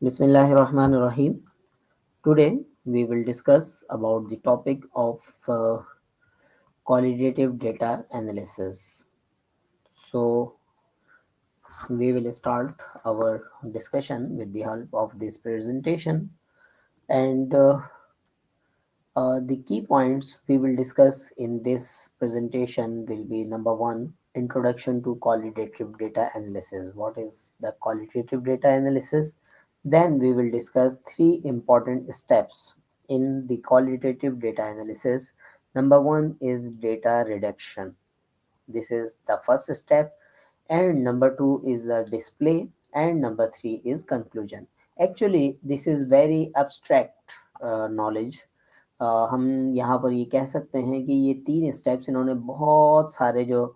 Bismillahirrahmanirrahim. Today we will discuss about the topic of qualitative data analysis. So we will start our discussion with the help of this presentation, and the key points we will discuss in this presentation will be: number one, introduction to qualitative data analysis. What is the qualitative data analysis? Then we will discuss three important steps in the qualitative data analysis. Number one is data reduction. This is the first step, and number two is the display, and number three is conclusion. Actually this is very abstract knowledge. हम यहाँ पर ये कह सकते हैं कि ये तीन स्टेप्स इन्होंने बहुत सारे जो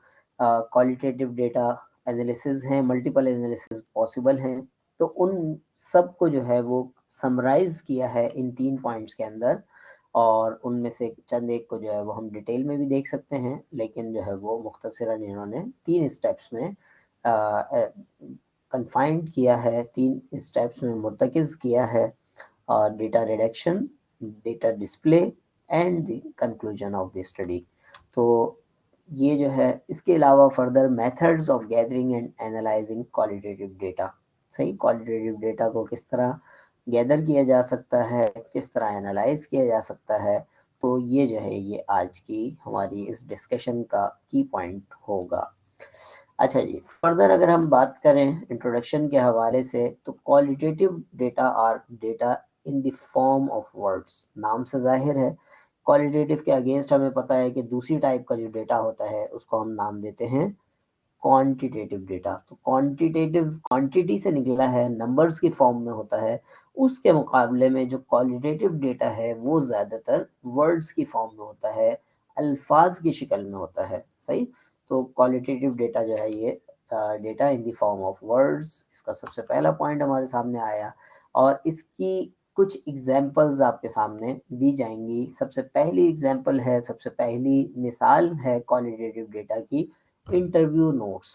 क्वालिटेटिव डेटा एनालिसिस हैं, मल्टीपल एनालिसिस पॉसिबल हैं, तो उन सब को जो है वो समराइज किया है इन तीन पॉइंट्स के अंदर, और उनमें से चंद एक को जो है वो हम डिटेल में भी देख सकते हैं, लेकिन जो है वो मुख्तसरन इन्होंने तीन स्टेप्स में कन्फाइंड किया है, तीन स्टेप्स में मुर्तकिज़ किया है: data reduction, data display and the conclusion of the study. तो ये जो है, इसके अलावा further methods of gathering and analysing qualitative data. सही, क्वालिटेटिव डेटा को किस तरह गैदर किया जा सकता है, किस तरह एनालाइज किया जा सकता है, तो ये जो है ये आज की हमारी इस डिस्कशन का की पॉइंट होगा। अच्छा जी, फर्दर अगर हम बात करें इंट्रोडक्शन के हवाले से, तो qualitative data are data in the form of words. नाम से जाहिर है क्वालिटेटिव के अगेंस्ट हमें पता है कि दूसरी टाइप का जो डेटा होता है उसको हम नाम देते हैं क्वांटिटेटिव डेटा। तो क्वांटिटेटिव क्वांटिटी से निकला है, नंबर्स की फॉर्म में होता है। उसके मुकाबले में जो क्वालिटेटिव डेटा है वो ज़्यादातर वर्ड्स की फॉर्म में होता है, अल्फाज की शक्ल में होता है। सही, तो क्वालिटेटिव डेटा जो है ये data in the form of words, इसका सबसे पहला पॉइंट हमारे सामने आया, और इसकी कुछ एग्जाम्पल्स आपके सामने दी जाएंगी। सबसे पहली एग्जाम्पल है, सबसे पहली मिसाल है क्वालिटेटिव डेटा की, इंटरव्यू नोट्स।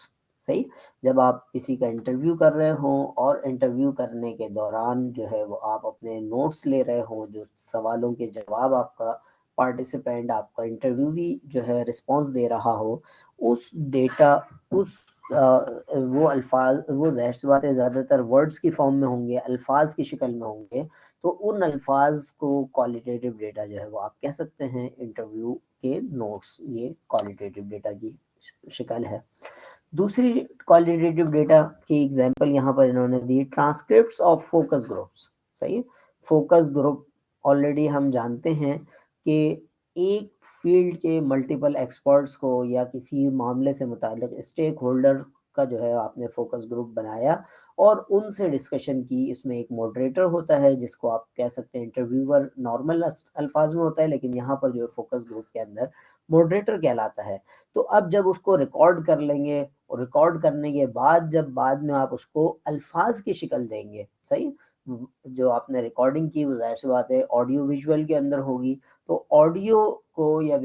सही, जब आप किसी का इंटरव्यू कर रहे हो और इंटरव्यू करने के दौरान जो है वो आप अपने नोट्स ले रहे हो, जो सवालों के जवाब आपका पार्टिसिपेंट, आपका इंटरव्यूवी जो है रिस्पांस दे रहा हो, उस डेटा, उस वो अल्फाज, वो ज़ाहिर सी बात है ज़्यादातर वर्ड्स की फॉर्म में होंगे, अल्फाज की शक्ल में होंगे, तो उन अल्फाज को क्वालिटेटिव डेटा जो है वो आप कह सकते हैं इंटरव्यू के नोट्स। ये क्वालिटेटिव डेटा की शक्ल है। दूसरी क्वालिटेटिव डेटा की एग्जांपल यहाँ पर इन्होंने दी, ट्रांसक्रिप्ट्स ऑफ फोकस ग्रुप्स। सही, फोकस ग्रुप ऑलरेडी हम जानते हैं कि एक फील्ड के मल्टीपल एक्सपर्ट्स को या किसी मामले से मुताल्लिक स्टेक होल्डर का जो है आपने फोकस ग्रुप बनाया और उनसे डिस्कशन की। इसमें एक मॉडरेटर होता है जिसको आप कह सकते हैं इंटरव्यूअर नॉर्मल अल्फाज में होता है, लेकिन यहाँ पर जो फोकस ग्रुप के अंदर मॉडरेटर कहलाता है। तो अब जब उसको रिकॉर्ड कर लेंगे, और रिकॉर्ड करने के बाद जब बाद में आप उसको अल्फाज की शक्ल देंगे, सही, जो आपने रिकॉर्डिंग की वो जाहिर सी बात है ऑडियो विजुअल के अंदर होगी, तो ऑडियो को या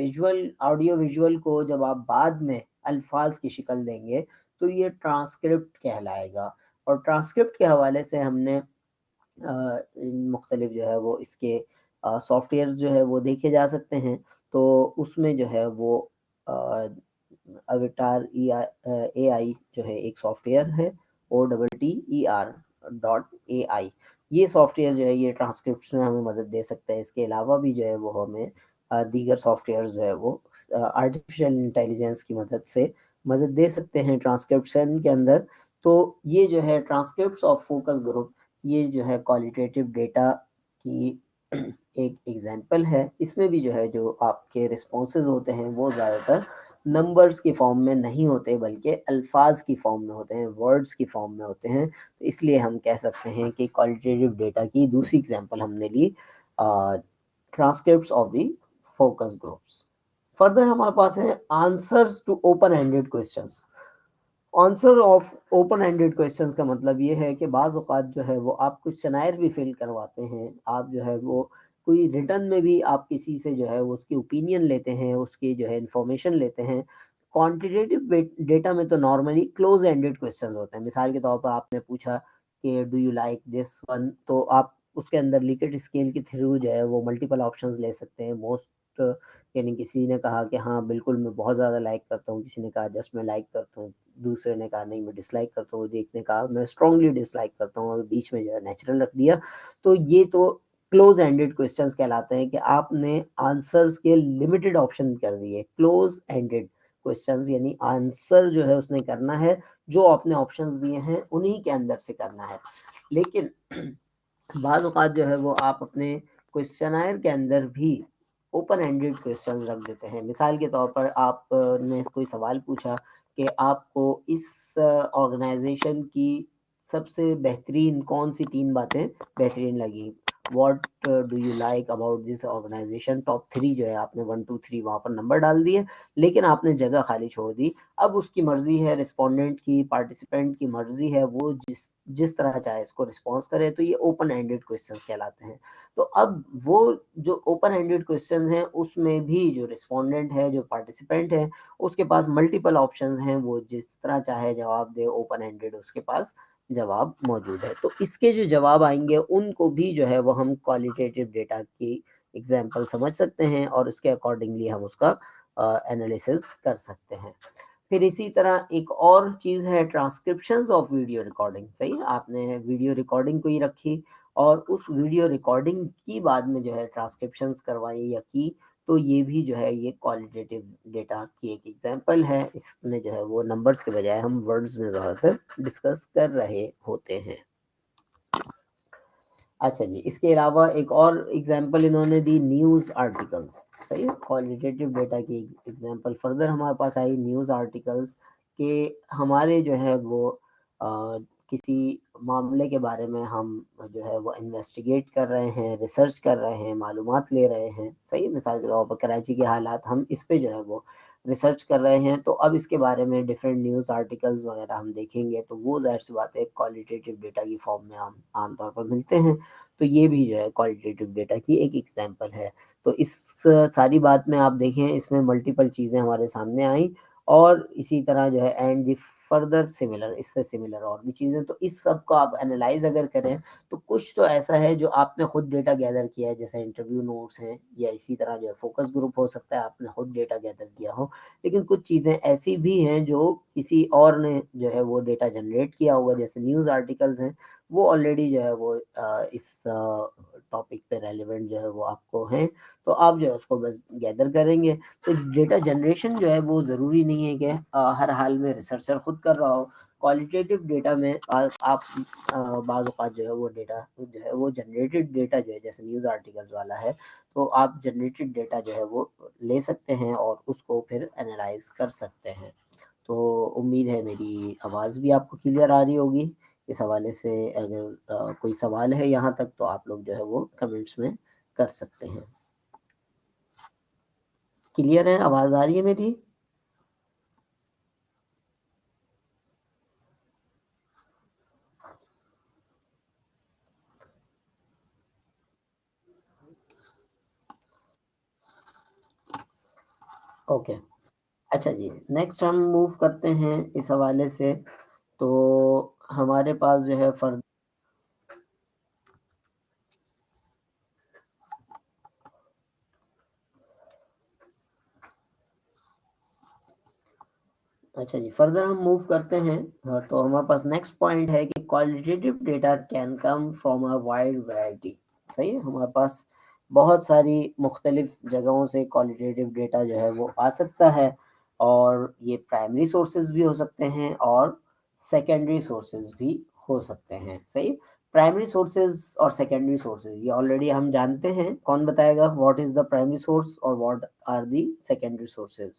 ऑडियो विजुअल को जब आप बाद में अल्फाज की शक्ल देंगे तो ये ट्रांसक्रिप्ट कहलाएगा। और ट्रांसक्रिप्ट के हवाले से हमने मुख्तलिफ जो है वो इसके सॉफ्टवेयर जो है वो देखे जा सकते हैं। तो उसमें जो है वो अवतार ए आई जो है एक सॉफ्टवेयर है, OTTER.AI। ये सॉफ्टवेयर जो है ये ट्रांसक्रिप्शन में हमें मदद दे सकता है। इसके अलावा भी जो है वो हमें दीगर सॉफ्टवेयर जो है वो आर्टिफिशियल इंटेलिजेंस की मदद से मदद दे सकते हैं ट्रांसक्रिप्शन के अंदर। तो ये जो है ट्रांसक्रिप्ट्स ऑफ फोकस ग्रुप, ये जो है क्वालिटेटिव डेटा की एक एग्जांपल है। इसमें भी जो है जो आपके रिस्पॉन्सेज होते हैं वो ज़्यादातर नंबर्स की फॉर्म में नहीं होते, बल्कि अल्फाज की फॉर्म में होते हैं, वर्ड्स की फॉर्म में होते हैं। तो इसलिए हम कह सकते हैं कि क्वालिटेटिव डेटा की दूसरी एग्जांपल हमने ली transcripts of the focus groups. Further हमारे पास है answers to open ended questions. Answer of open ended questions का मतलब ये है कि बाज़ औक़ात जो है वो आप कुछ शनायर भी फिल करवाते हैं, आप जो है वो कोई रिटर्न में भी आप किसी से जो है वो उसकी ओपिनियन लेते हैं, उसकी जो है इंफॉर्मेशन लेते हैं। क्वांटिटेटिव डेटा में तो नॉर्मली क्लोज एंडेड क्वेश्चन होते हैं। मिसाल के तौर पर आपने पूछा कि do you like this one, तो आप उसके अंदर लिकेट स्केल के थ्रू जो है वो मल्टीपल ऑप्शंस ले सकते हैं। मोस्ट यानी किसी ने कहा कि हाँ बिल्कुल मैं बहुत ज़्यादा लाइक करता हूँ, किसी ने कहा जस्ट मैं लाइक करता हूँ, दूसरे ने कहा नहीं मैं डिसलाइक करता हूँ, एक ने कहा मैं स्ट्रांगली डिसलाइक करता हूँ, और बीच में जो है नेचुरल रख दिया। तो ये तो क्लोज एंडेड क्वेश्चंस कहलाते हैं कि आपने आंसर्स के लिमिटेड ऑप्शन कर दिए। क्लोज एंडेड क्वेश्चंस यानी आंसर जो है उसने करना है, जो आपने ऑप्शंस दिए हैं उन्हीं के अंदर से करना है। लेकिन बाज़ औक़ात जो है वो आप अपने क्वेश्चनायर के अंदर भी ओपन एंडेड क्वेश्चंस रख देते हैं। मिसाल के तौर पर आपने कोई सवाल पूछा कि आपको इस ऑर्गेनाइजेशन की सबसे बेहतरीन कौन सी 3 बातें बेहतरीन लगी, what do you like about this organisation, top 3 जो है आपने 1 2 3 वहाँ पर नंबर डाल दिए, लेकिन आपने जगह खाली छोड़ दी। अब उसकी मर्जी है, रिस्पोंडेंट की, पार्टिसिपेंट की मर्जी है, वो जिस जिस तरह चाहे इसको रिस्पॉन्स करे। तो ये ओपन एंडेड क्वेश्चंस कहलाते हैं। तो अब वो जो ओपन एंडेड क्वेश्चन हैं उसमें भी जो रिस्पोंडेंट है, जो पार्टिसिपेंट है, उसके पास मल्टीपल ऑप्शंस हैं, वो जिस तरह चाहे जवाब दे, ओपन एंडेड उसके पास जवाब मौजूद है। तो इसके जो जवाब आएंगे उनको भी जो है वो हम क्वालिटेटिव डेटा की एग्जाम्पल समझ सकते हैं और उसके अकॉर्डिंगली हम उसका एनालिसिस कर सकते हैं। फिर इसी तरह एक और चीज़ है ट्रांसक्रिप्शंस ऑफ वीडियो रिकॉर्डिंग। सही है, आपने वीडियो रिकॉर्डिंग को ही रखी और उस वीडियो रिकॉर्डिंग की बाद में जो है ट्रांसक्रिप्शंस करवाई या की, तो ये भी जो है ये क्वालिटेटिव डेटा की एक एग्जांपल है। इसमें जो है वो नंबर्स के बजाय हम वर्ड्स में ज़्यादातर डिस्कस कर रहे होते हैं। अच्छा जी, इसके अलावा एक और एग्जांपल इन्होंने दी न्यूज़ आर्टिकल्स। सही है, क्वालिटेटिव डेटा की एग्जांपल फर्दर हमारे पास आई न्यूज़ आर्टिकल्स के हमारे जो है वो किसी मामले के बारे में हम जो है वो इन्वेस्टिगेट कर रहे हैं, रिसर्च कर रहे हैं, मालूमात ले रहे हैं। सही है, मिसाल के तौर पर कराची के हालात, हम इस पे जो है वो रिसर्च कर रहे हैं, तो अब इसके बारे में डिफरेंट न्यूज़ आर्टिकल्स वगैरह हम देखेंगे, तो वो ज़ाहिर सी बात है क्वालिटेटिव डेटा की फॉर्म में हम आमतौर पर मिलते हैं। तो ये भी जो है क्वालिटेटिव डेटा की एक एग्जांपल है। तो इस सारी बात में आप देखें, इसमें मल्टीपल चीज़ें हमारे सामने आई, और इसी तरह जो है एंड दी फर्दर सिमिलर, इससे सिमिलर और भी चीज़ें। तो इस सब को आप एनालाइज अगर करें तो कुछ तो ऐसा है जो आपने खुद डेटा गैदर किया है, जैसे इंटरव्यू नोट्स हैं, या इसी तरह जो है फोकस ग्रुप हो सकता है, आपने खुद डेटा गैदर किया हो। लेकिन कुछ चीज़ें ऐसी भी हैं जो किसी और ने जो है वो डेटा जनरेट किया होगा, जैसे न्यूज़ आर्टिकल्स हैं, वो ऑलरेडी जो है वो इस टॉपिक पे रेलिवेंट जो है वो आपको हैं, तो आप जो है उसको बस गैदर करेंगे। तो डेटा जनरेशन जो है वो ज़रूरी नहीं है कि हर हाल में रिसर्चर खुद कर रहा हो। क्वालिटेटिव डेटा में आप बाज़ औक़ात जो है वो डेटा जो है वो जनरेटेड डेटा जो है, जैसे न्यूज़ आर्टिकल्स वाला है, तो आप जनरेटेड डेटा जो है वो ले सकते हैं और उसको फिर एनालाइज कर सकते हैं। तो उम्मीद है मेरी आवाज़ भी आपको क्लियर आ रही होगी। इस हवाले से अगर कोई सवाल है यहाँ तक, तो आप लोग जो है वो कमेंट्स में कर सकते हैं। क्लियर है, आवाज़ आ रही है मेरी? ओके। अच्छा जी, नेक्स्ट हम मूव करते हैं इस हवाले से। तो हमारे पास जो है अच्छा जी, फर्दर हम मूव करते हैं। तो हमारे पास नेक्स्ट पॉइंट है कि qualitative data can come from a wide variety. सही है, हमारे पास बहुत सारी मुख्तलिफ जगहों से क्वालिटेटिव डेटा जो है वो आ सकता है, और ये प्राइमरी सोर्सेज भी हो सकते हैं और सेकेंडरी सोर्सेज भी हो सकते हैं। सही, प्राइमरी सोर्सेज और सेकेंडरी सोर्सेज ये ऑलरेडी हम जानते हैं। कौन बताएगा what is the primary source और what are the secondary sources?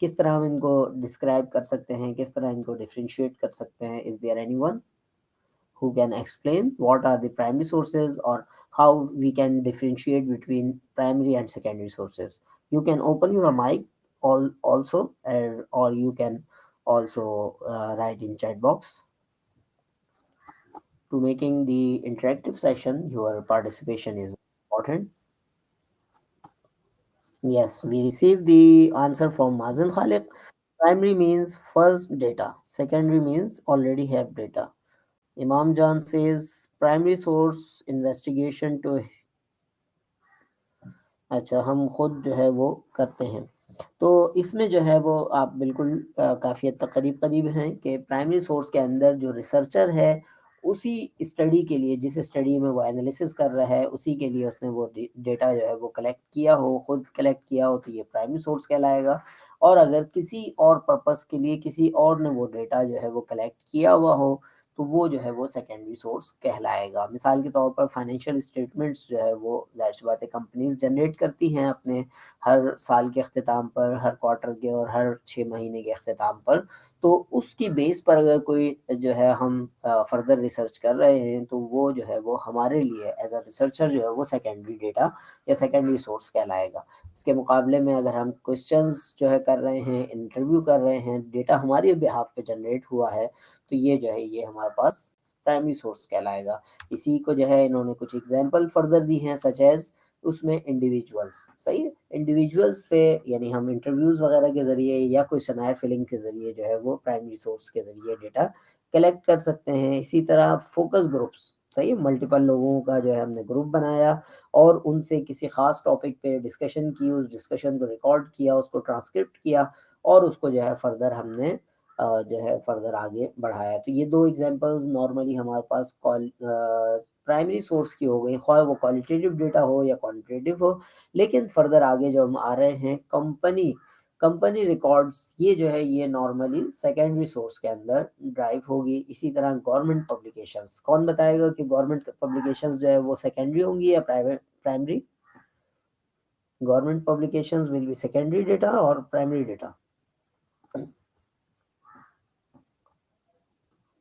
किस तरह हम इनको डिस्क्राइब कर सकते हैं, किस तरह इनको डिफरेंशिएट कर सकते हैं? Is there anyone who can explain what are the primary sources or how we can differentiate between primary and secondary sources? You can open your mic also, or you can also write in chat box. To making the interactive session, your participation is important. Yes, we received the answer from Mazen Khalid. Primary means first data, secondary means already have data. Imam Jan says primary source investigation to, अच्छा हम खुद जो है वो करते हैं। तो इसमें जो है वो आप बिल्कुल काफ़ी हद तक करीब करीब हैं कि प्राइमरी सोर्स के अंदर जो रिसर्चर है उसी स्टडी के लिए, जिस स्टडी में वो एनालिसिस कर रहा है उसी के लिए उसने वो डेटा जो है वो कलेक्ट किया हो, खुद कलेक्ट किया हो, तो ये प्राइमरी सोर्स कहलाएगा। और अगर किसी और पर्पस के लिए किसी और ने वो डेटा जो है वो कलेक्ट किया हुआ हो तो वो जो है वो सेकेंडरी सोर्स कहलाएगा। मिसाल के तौर पर फाइनेंशियल स्टेटमेंट्स जो है वो जाहिर सी बात है कंपनीज जनरेट करती हैं अपने हर साल के अख्ताम पर, हर क्वार्टर के और हर 6 महीने के अख्ताम पर। तो उसकी बेस पर अगर कोई जो है हम फर्दर रिसर्च कर रहे हैं तो वो जो है वो हमारे लिए एज अ रिसर्चर जो है वो सेकेंडरी डेटा या सेकेंडरी सोर्स कहलाएगा। इसके मुकाबले में अगर हम क्वेश्चंस जो है कर रहे हैं, इंटरव्यू कर रहे हैं, डेटा हमारे बिहाफ पे जनरेट हुआ है, तो ये जो है ये हमारे पास प्राइमरी सोर्स कहलाएगा। इसी को जो है इन्होंने कुछ एग्जांपल फर्दर दी हैं, सच एज उसमें इंडिविजुअल्स, सही है, इंडिविजुअल्स से यानी हम इंटरव्यूज वगैरह के जरिए या कोई सनायर फिलिंग के जरिए जो है वो प्राइमरी सोर्स के जरिए डेटा कलेक्ट कर सकते हैं। इसी तरह फोकस ग्रुप्स, सही है, मल्टीपल लोगों का जो है हमने ग्रुप बनाया और उनसे किसी खास टॉपिक पे डिस्कशन की, उस डिस्कशन को रिकॉर्ड किया, उसको ट्रांसक्रिप्ट किया और उसको जो है फर्दर हमने जो है फर्दर आगे बढ़ाया। तो ये दो एग्जांपल्स नॉर्मली हमारे पास प्राइमरी सोर्स की हो गई, ख्वाह वो क्वालिटेटिव डेटा हो या क्वांटिटेटिव हो। लेकिन फर्दर आगे जो हम आ रहे हैं कंपनी कंपनी रिकॉर्ड्स, ये जो है ये नॉर्मली सेकेंडरी सोर्स के अंदर ड्राइव होगी। इसी तरह गवर्नमेंट पब्लिकेशंस, कौन बताएगा कि गवर्नमेंट पब्लिकेशंस जो है वो सेकेंडरी होंगी या private primary? Government publications will be secondary data और प्राइमरी डेटा।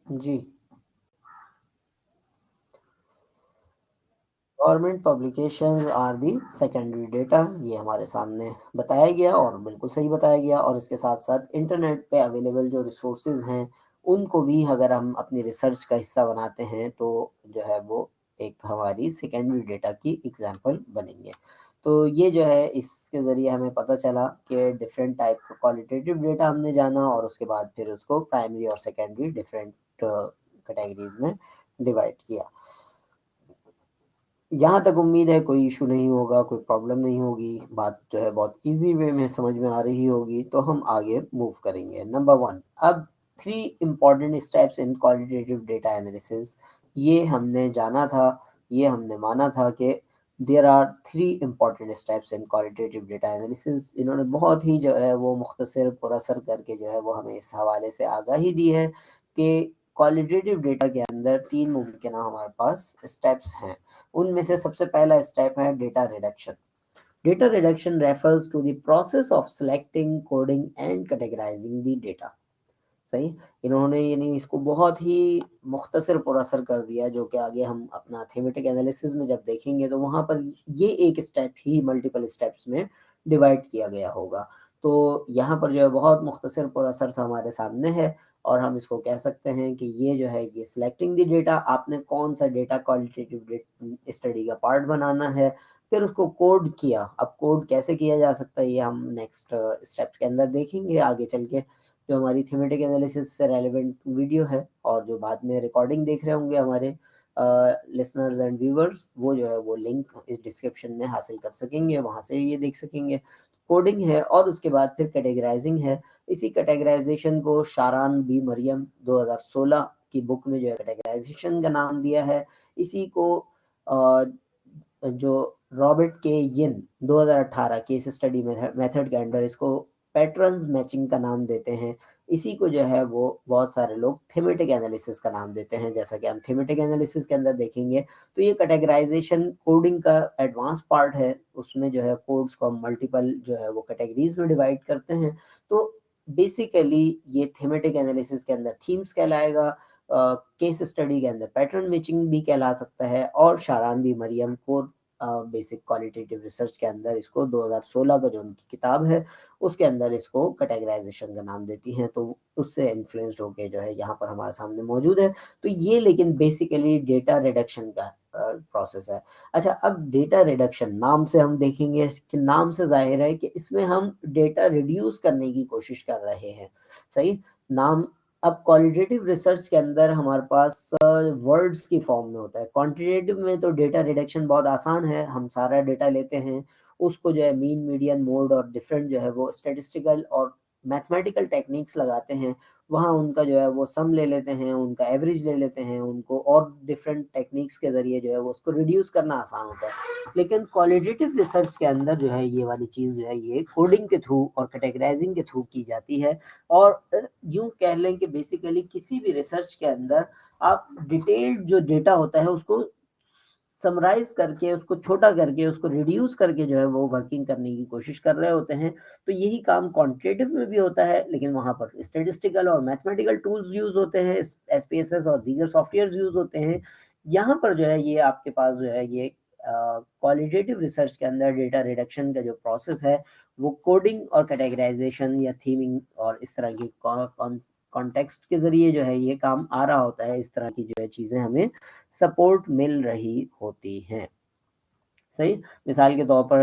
जी, government publications are the secondary data, ये हमारे सामने बताया गया और बिल्कुल सही बताया गया। और इसके साथ साथ इंटरनेट पे अवेलेबल जो रिसोर्सेज हैं उनको भी अगर हम अपनी रिसर्च का हिस्सा बनाते हैं तो जो है वो एक हमारी सेकेंडरी डेटा की एग्जांपल बनेंगे। तो ये जो है इसके ज़रिए हमें पता चला कि डिफरेंट टाइप का क्वालिटेटिव डेटा हमने जाना और उसके बाद फिर उसको प्राइमरी और सेकेंडरी डिफरेंट कैटेगरीज में डिवाइड किया। यहाँ तक उम्मीद है कोई इशू नहीं होगा, कोई प्रॉब्लम नहीं होगी, बात जो है बहुत इजी वे में समझ में आ रही होगी। तो हम आगे मूव करेंगे। नंबर 1, अब 3 important steps in qualitative data analysis. ये हमने जाना था, ये हमने माना था कि there are 3 important steps in qualitative data analysis. इन्होंने बहुत ही जो है वो मुख्तसर पुरअसर करके जो है वो हमें इस हवाले से आगाही दी है कि क्वालिटेटिव डेटा के अंदर 3 मुमकिन हमारे पास स्टेप्स हैं। उनमें से सबसे पहला स्टेप है data reduction. Data reduction refers to the process of selecting, coding and categorizing the data. सही, इन्होंने यानी इसको बहुत ही मुख्तसर पुरअसर कर दिया, जो कि आगे हम अपना थीमेटिक एनालिसिस में जब देखेंगे तो वहां पर ये एक स्टेप ही मल्टीपल स्टेप्स में डिवाइड किया गया होगा। तो यहाँ पर जो है बहुत मुख्तसर पुरअसर सा हमारे सामने है और हम इसको कह सकते हैं कि ये जो है ये सिलेक्टिंग द डेटा, आपने कौन सा डेटा क्वालिटेटिव स्टडी का पार्ट बनाना है, फिर उसको कोड किया। अब कोड कैसे किया जा सकता है ये हम नेक्स्ट स्टेप के अंदर देखेंगे आगे चल के, जो हमारी थीमेटिक एनालिसिस से रेलेवेंट वीडियो है और जो बाद में रिकॉर्डिंग देख रहे होंगे हमारे लिसनर्स एंड व्यूवर्स, वो जो है वो लिंक इस डिस्क्रिप्शन में हासिल कर सकेंगे, वहां से ये देख सकेंगे। कोडिंग है और उसके बाद फिर कैटेगराइजिंग है। इसी कैटेगराइजेशन को शारान बी मरियम 2016 की बुक में जो है कैटेगराइजेशन का नाम दिया है। इसी को जो रॉबर्ट के यिन 2018 केस स्टडी मेथड के अंडर इसको पैटर्न्स मैचिंग का नाम देते हैं। इसी को जो है वो बहुत सारे लोग थीमेटिक एनालिसिस का नाम देते हैं। जैसा कि हम थीमेटिक एनालिसिस के अंदर देखेंगे तो ये कैटेगराइजेशन कोडिंग का एडवांस पार्ट है। उसमें जो है कोड्स को हम मल्टीपल जो है वो कैटेगरीज में डिवाइड करते हैं। तो बेसिकली ये थीमेटिक एनालिसिस के अंदर थीम्स कहलाएगा, केस स्टडी के अंदर पैटर्न मैचिंग भी कहला सकता है और शारान बी मरियम को बेसिक क्वालिटेटिव रिसर्च के अंदर इसको 2016 का जो उनकी किताब है उसके अंदर इसको कैटेगराइजेशन का नाम देती हैं। तो उससे इन्फ्लुएंस्ड होके जो है यहाँ पर हमारे सामने मौजूद है। तो ये लेकिन बेसिकली डेटा रिडक्शन का प्रोसेस है। अच्छा, अब डेटा रिडक्शन नाम से हम देखेंगे कि नाम से जाहिर है कि इसमें हम डेटा रिड्यूस करने की कोशिश कर रहे हैं। सही नाम। अब क्वालिटेटिव रिसर्च के अंदर हमारे पास वर्ड्स की फॉर्म में होता है। क्वांटिटेटिव में तो डेटा रिडक्शन बहुत आसान है, हम सारा डेटा लेते हैं, उसको जो है मीन, मीडियन, मोड और डिफरेंट जो है वो स्टेटिस्टिकल और मैथमेटिकल टेक्निक्स लगाते हैं। वहाँ उनका जो है वो सम ले लेते हैं, उनका एवरेज ले लेते हैं, उनको और डिफरेंट टेक्निक्स के जरिए जो है वो उसको रिड्यूस करना आसान होता है। लेकिन क्वालिटेटिव रिसर्च के अंदर जो है ये वाली चीज़ जो है ये कोडिंग के थ्रू और कैटेगराइजिंग के थ्रू की जाती है। और यूं कह लें कि बेसिकली किसी भी रिसर्च के अंदर आप डिटेल्ड जो डेटा होता है उसको समराइज करके, उसको छोटा करके, उसको रिड्यूस करके जो है वो वर्किंग करने की कोशिश कर रहे होते हैं। तो यही काम क्वांटिटेटिव में भी होता है, लेकिन वहां पर स्टेटिस्टिकल और मैथमेटिकल टूल्स यूज होते हैं, एसपीएसएस और दीगर सॉफ्टवेयर यूज होते हैं। यहाँ पर जो है ये आपके पास जो है ये क्वालिटेटिव रिसर्च के अंदर डेटा रिडक्शन का जो प्रोसेस है वो कोडिंग और कैटेगराइजेशन या थीमिंग और इस तरह की कॉन्टेक्स्ट के जरिए जो है ये काम आ रहा होता है। इस तरह की जो है चीजें हमें सपोर्ट मिल रही होती हैं। सही। मिसाल के तौर पर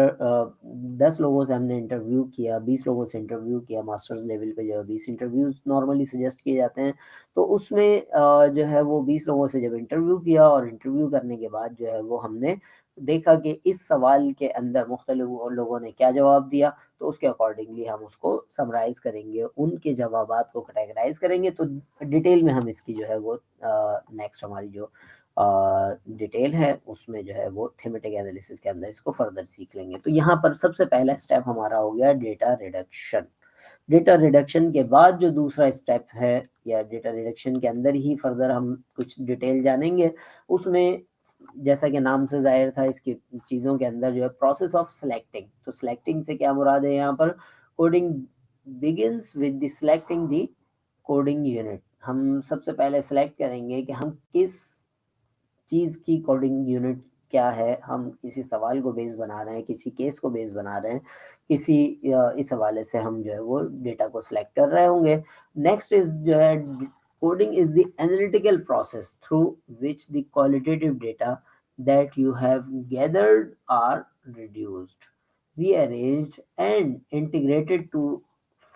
10 लोगों से हमने इंटरव्यू किया, 20 लोगों से इंटरव्यू किया, मास्टर्स लेवल पे जो है 20 इंटरव्यूज नॉर्मली सजेस्ट किए जाते हैं। तो उसमें जो है वो 20 लोगों से जब इंटरव्यू किया और इंटरव्यू करने के बाद जो है वो हमने देखा कि इस सवाल के अंदर मुख्तलिफ लोगों ने क्या जवाब दिया, तो उसके अकॉर्डिंगली हम उसको समराइज करेंगे, उनके जवाबात को कैटेगराइज करेंगे। तो डिटेल में हम इसकी जो है वो नेक्स्ट हमारी जो डिटेल है उसमें जो है वो थीमेटिक एनालिसिस के अंदर इसको फर्दर सीख लेंगे। तो यहाँ पर सबसे पहला स्टेप हमारा हो गया डेटा रिडक्शन। डेटा रिडक्शन के बाद जो दूसरा स्टेप है, या डेटा रिडक्शन के अंदर ही फर्दर हम कुछ डिटेल जानेंगे, उसमें जैसा कि नाम से जाहिर था इसकी चीज़ों के अंदर जो है प्रोसेस ऑफ सिलेक्टिंग। तो सिलेक्टिंग से क्या मुराद है यहाँ पर? Coding begins with the selecting the coding unit. हम सबसे पहले सेलेक्ट करेंगे कि हम किस चीज की कोडिंग यूनिट क्या है। हम किसी सवाल को बेस बना रहे हैं, किसी केस को बेस बना रहे हैं, किसी इस हवाले से हम जो है वो डेटा को सिलेक्ट कर रहे होंगे। नेक्स्ट इज जो है coding is the analytical process through which the qualitative data that you have gathered are reduced, rearranged and integrated to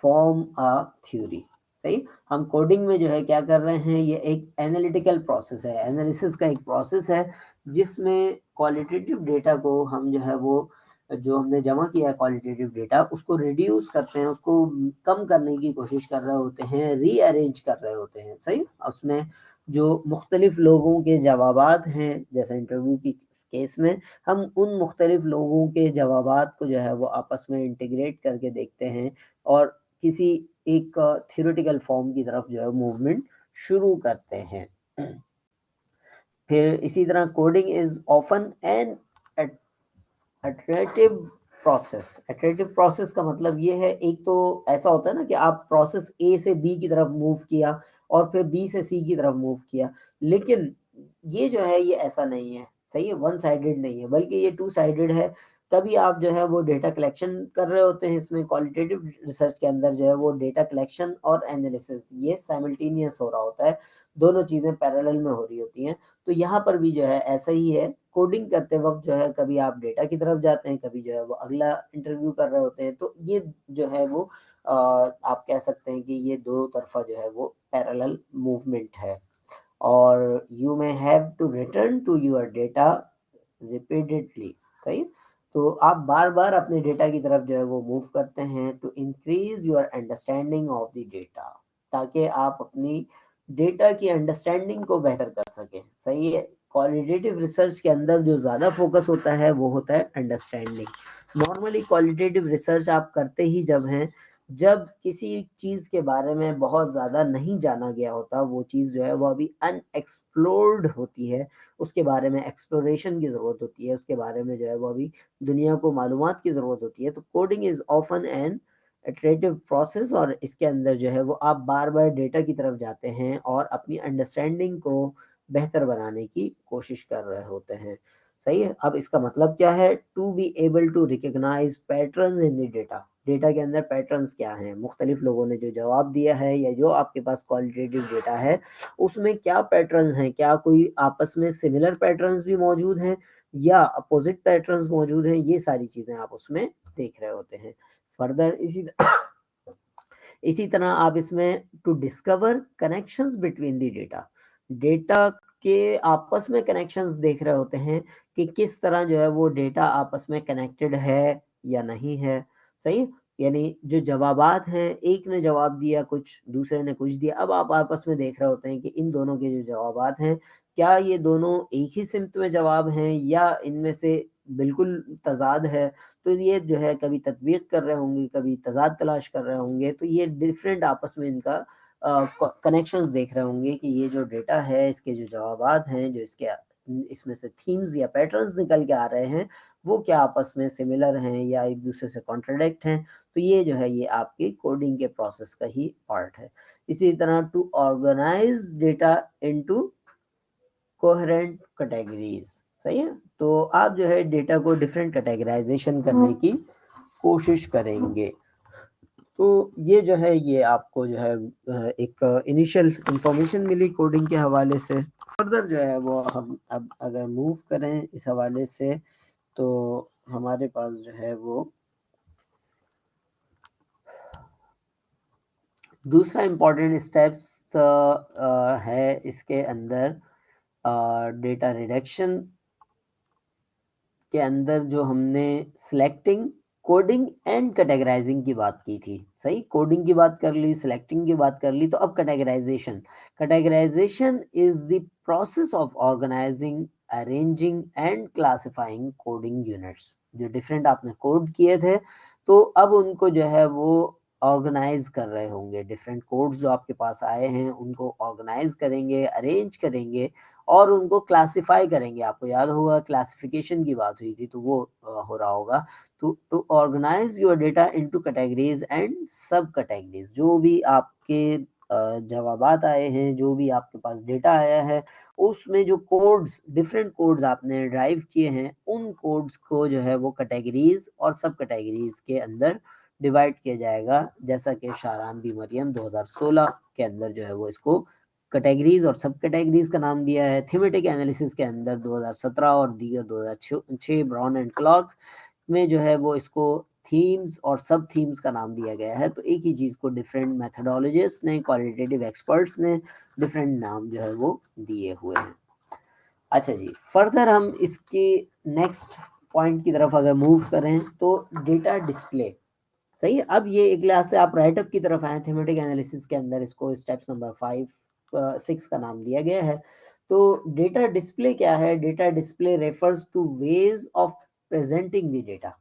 form a theory। सही। हम कोडिंग में जो है क्या कर रहे हैं, ये एक एनालिटिकल प्रोसेस है, एनालिसिस का एक प्रोसेस है जिसमें क्वालिटेटिव डेटा को हम जो है वो जो हमने जमा किया है क्वालिटेटिव डेटा उसको रिड्यूस करते हैं, उसको कम करने की कोशिश कर रहे होते हैं, रीअरेंज कर रहे होते हैं। सही। उसमें जो मुख्तलिफ लोगों के जवाबात हैं, जैसे इंटरव्यू की केस में हम उन मुख्तलिफ लोगों के जवाबात को जो है वो आपस में इंटीग्रेट करके देखते हैं और किसी एक थियोरेटिकल फॉर्म की तरफ जो है मूवमेंट शुरू करते हैं। फिर इसी तरह coding is often an iterative process. Iterative process का मतलब ये है, एक तो ऐसा होता है ना कि आप प्रोसेस ए से बी की तरफ मूव किया और फिर बी से सी की तरफ मूव किया, लेकिन ये जो है ये ऐसा नहीं है। सही है। वन साइडेड नहीं है, बल्कि ये टू साइडेड है। कभी आप जो है वो डेटा कलेक्शन कर रहे होते हैं, इसमें क्वालिटेटिव रिसर्च के अंदर जो है वो डेटा कलेक्शन और एनालिसिस ये साइमल्टेनियस हो रहा होता है, दोनों चीजें पैरेलल में हो रही होती हैं। तो यहाँ पर भी जो है ऐसा ही है, कोडिंग करते वक्त जो है कभी आप डेटा की तरफ जाते हैं, कभी जो है वो अगला इंटरव्यू कर रहे होते हैं। तो ये जो है वो आप कह सकते हैं कि ये दो तरफा जो है वो पैरेलल मूवमेंट है। और you may have to return to your data repeatedly. सही। तो आप बार बार अपने डेटा की तरफ जो है वो मूव करते हैं to increase your understanding of the data, ताकि आप अपनी डेटा की अंडरस्टैंडिंग को बेहतर कर सकें। सही है। क्वालिटेटिव रिसर्च के अंदर जो ज़्यादा फोकस होता है वो होता है अंडरस्टैंडिंग। नॉर्मली क्वालिटेटिव रिसर्च आप करते ही जब हैं जब किसी चीज़ के बारे में बहुत ज़्यादा नहीं जाना गया होता, वो चीज़ जो है वो अभी अनएक्सप्लोर्ड होती है, उसके बारे में एक्सप्लोरेशन की ज़रूरत होती है, उसके बारे में जो है वो अभी दुनिया को मालूमात की ज़रूरत होती है। तो coding is often an iterative process, और इसके अंदर जो है वो आप बार बार डेटा की तरफ जाते हैं और अपनी अंडरस्टैंडिंग को बेहतर बनाने की कोशिश कर रहे होते हैं। सही है। अब इसका मतलब क्या है? To be able to recognize pattern in the data. Data के अंदर पैटर्न्स क्या हैं, मुख्तलिफ लोगों ने जो जवाब दिया है या जो आपके पास क्वालिटेटिव डेटा है उसमें क्या पैटर्न्स हैं, क्या कोई आपस में सिमिलर पैटर्न्स भी मौजूद हैं या अपोजिट पैटर्न्स मौजूद हैं, ये सारी चीजें आप उसमें देख रहे होते हैं। फर्दर इसी तरह आप इसमें to discover connections between the data, data के आपस में कनेक्शंस देख रहे होते हैं कि किस तरह जो है वो डेटा आपस में कनेक्टेड है या नहीं है। सही, यानी जो जवाबात हैं, एक ने जवाब दिया कुछ, दूसरे ने कुछ दिया, अब आप आपस में देख रहे होते हैं कि इन दोनों के जो जवाबात हैं क्या ये दोनों एक ही सिमत में जवाब हैं या इनमें से बिल्कुल तजाद है। तो ये जो है कभी तत्वीक कर रहे होंगे, कभी तजाद तलाश कर रहे होंगे, तो ये डिफरेंट आपस में इनका कनेक्शंस देख रहे होंगे कि ये जो डेटा है इसके जो जवाबात हैं, जो इसमें से थीम्स या पैटर्न्स निकल के आ रहे हैं वो क्या आपस में सिमिलर हैं या एक दूसरे से कॉन्ट्राडिक्ट हैं। तो ये जो है ये आपकी कोडिंग के प्रोसेस का ही पार्ट है। इसी तरह to organize data into coherent categories, सही है। तो आप जो है डेटा को डिफरेंट कैटेगराइजेशन करने की कोशिश करेंगे। तो ये जो है ये आपको जो है एक इनिशियल इंफॉर्मेशन मिली कोडिंग के हवाले से। फर्दर जो है वो हम अब अगर मूव करें इस हवाले से तो हमारे पास जो है वो दूसरा इम्पोर्टेंट स्टेप्स है इसके अंदर डेटा रिडक्शन के अंदर, जो हमने सिलेक्टिंग, कोडिंग एंड कैटेगराइजिंग की बात की थी। सही, कोडिंग की बात कर ली, सिलेक्टिंग की बात कर ली, तो अब categorization. Categorization is the process of organizing, arranging and classifying coding units. जो डिफरेंट आपने कोड किए थे तो अब उनको जो है वो ऑर्गेनाइज कर रहे होंगे, डिफरेंट कोड्स जो आपके पास आए हैं उनको ऑर्गेनाइज करेंगे, अरेंज करेंगे और उनको क्लासिफाई करेंगे। आपको याद होगा क्लासिफिकेशन की बात हुई थी तो वो हो रहा होगा। To organize your data into categories and subcategories, जो भी आपके जवाबात आए हैं, जो भी आपके पास डेटा आया है उसमें जो कोड्स, डिफरेंट कोड्स आपने ड्राइव किए हैं उन कोड्स को जो है वो कैटेगरीज और सब कैटेगरीज के अंदर डिवाइड किया जाएगा। जैसा कि शारान बी मरियम 2016 के अंदर जो है वो इसको कैटेगरीज और सब कैटेगरीज का नाम दिया है। थीमेटिक एनालिसिस के अंदर 2017 और दीगर 2006 ब्राउन एंड क्लार्क में जो है वो इसको थीम्स और सब थीम्स का नाम दिया गया है। तो एक ही चीज को डिफरेंट मेथोडोलॉजिस्ट ने, क्वालिटेटिव एक्सपर्ट्स ने डिफरेंट नाम जो है वो दिए हुए हैं। अच्छा जी, फर्दर हम इसकी नेक्स्ट पॉइंट की तरफ अगर मूव करें तो डेटा डिस्प्ले। सही है, अब ये एक लिहाज से आप राइटअप की तरफ आए, थीमेटिक एनालिसिस के अंदर इसको स्टेप्स नंबर 5-6 का नाम दिया गया है। तो डेटा डिस्प्ले क्या है? Data display refers to ways of presenting the data.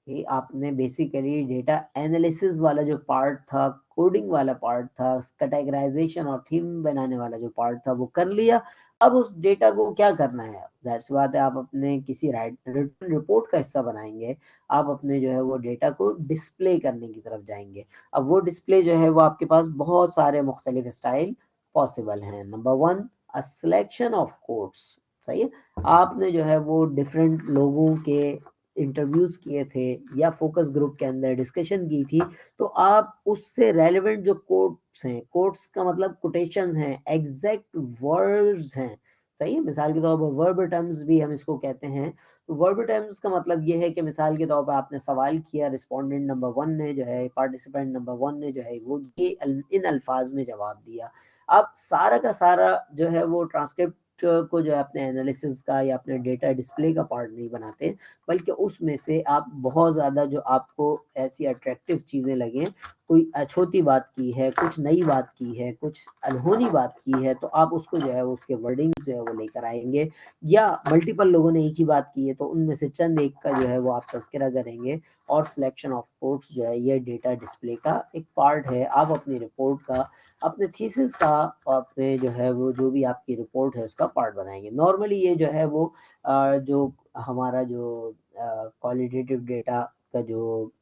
ये आपने बेसिकली डेटा एनालिसिस वाला जो पार्ट था, कोडिंग वाला पार्ट था, कैटेगराइजेशन और थीम बनाने वाला जो पार्ट था वो कर लिया। अब उस डेटा को क्या करना है? जाहिर सी बात है आप अपने किसी रिटन रिपोर्ट का हिस्सा बनाएंगे, आप अपने जो है वो डेटा को डिस्प्ले करने की तरफ जाएंगे। अब वो डिस्प्ले जो है वो आपके पास बहुत सारे मुख्तलिफ स्टाइल पॉसिबल हैं। Number 1, a selection of codes. सही है, आपने जो है वो डिफरेंट लोगों के इंटरव्यूज किए थे या फोकस ग्रुप के अंदर डिस्कशन की थी, तो आप उससे रेलेवेंट जो कोट्स हैं, कोट्स का मतलब कोटेशंस हैं, एग्जैक्ट वर्ड्स हैं। सही है, मिसाल के तौर पर वर्ब टर्म्स भी हम इसको कहते हैं। तो वर्ब टर्म्स का मतलब ये है कि मिसाल के तौर पर आपने सवाल किया, रिस्पोंडेंट नंबर 1 ने जो है, पार्टिसिपेंट नंबर 1 ने जो है वो ये इन अल्फाज में जवाब दिया। आप सारा का सारा जो है वो ट्रांसक्रिप्ट को जो है अपने एनालिसिस का या अपने डेटा डिस्प्ले का पार्ट नहीं बनाते, बल्कि उसमें से आप बहुत ज़्यादा जो आपको ऐसी अट्रैक्टिव चीज़ें लगें, कोई अछूती बात की है, कुछ नई बात की है, कुछ अनहोनी बात की है, तो आप उसको जो है उसके वर्डिंग्स जो है वो लेकर आएंगे। या मल्टीपल लोगों ने एक ही बात की है तो उनमें से चंद एक का जो है वो आप तज़किरा करेंगे। और सिलेक्शन ऑफ कोट्स जो है ये डेटा डिस्प्ले का एक पार्ट है। आप अपनी रिपोर्ट का, अपने थीसिस का और अपने जो है वो जो भी आपकी रिपोर्ट है उसका पार्ट बनाएंगे। नॉर्मली ये जो है वो जो हमारा जो क्वालिटेटिव डेटा का जो